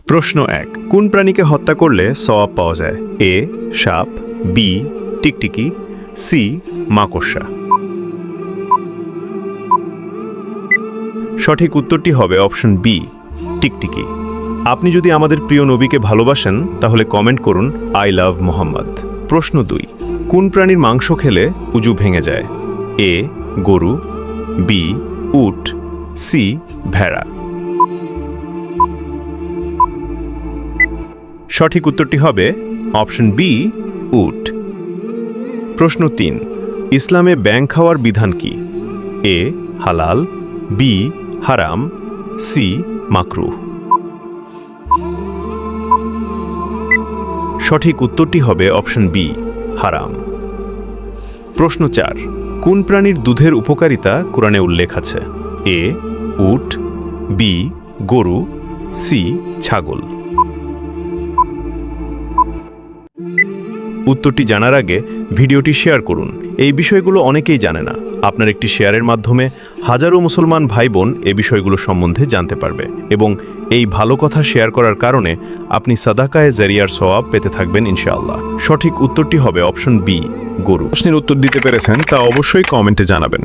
প্রশ্ন 1 কোন প্রাণীকে হত্যা করলে সওয়াব পাওয়া যায়? এ সাপ, বি টিকটিকি, সি মাকড়সা। সঠিক উত্তরটি হবে অপশন বি টিকটিকি। আপনি যদি আমাদের প্রিয় নবীকে ভালোবাসেন তাহলে কমেন্ট করুন আই লাভ মোহাম্মদ। প্রশ্ন 2 কোন প্রাণীর মাংস খেলে উজু ভেঙে যায়? এ গরু, বি উট, সি ভেড়া। সঠিক উত্তরটি হবে অপশন বি উট। প্রশ্ন 3 ইসলামে ব্যাঙ খাওয়ার বিধান কি? এ হালাল, বি হারাম, সি মাকরুহ। সঠিক উত্তরটি হবে অপশন বি হারাম। প্রশ্ন 4 কোন প্রাণীর দুধের উপকারিতা কোরআনে উল্লেখ আছে? এ উট, বি গরু, সি ছাগল। উত্তরটি জানার আগে ভিডিওটি শেয়ার করুন। এই বিষয়গুলো অনেকেই জানে না। আপনার একটি শেয়ারের মাধ্যমে হাজারো মুসলমান ভাই বোন এই বিষয়গুলো সম্বন্ধে জানতে পারবে এবং এই ভালো কথা শেয়ার করার কারণে আপনি সাদাকায়ে জারিয়ার সওয়াব পেতে থাকবেন ইনশাআল্লাহ। সঠিক উত্তরটি হবে অপশন বি গরু। প্রশ্নের উত্তর দিতে পেরেছেন তা অবশ্যই কমেন্টে জানাবেন।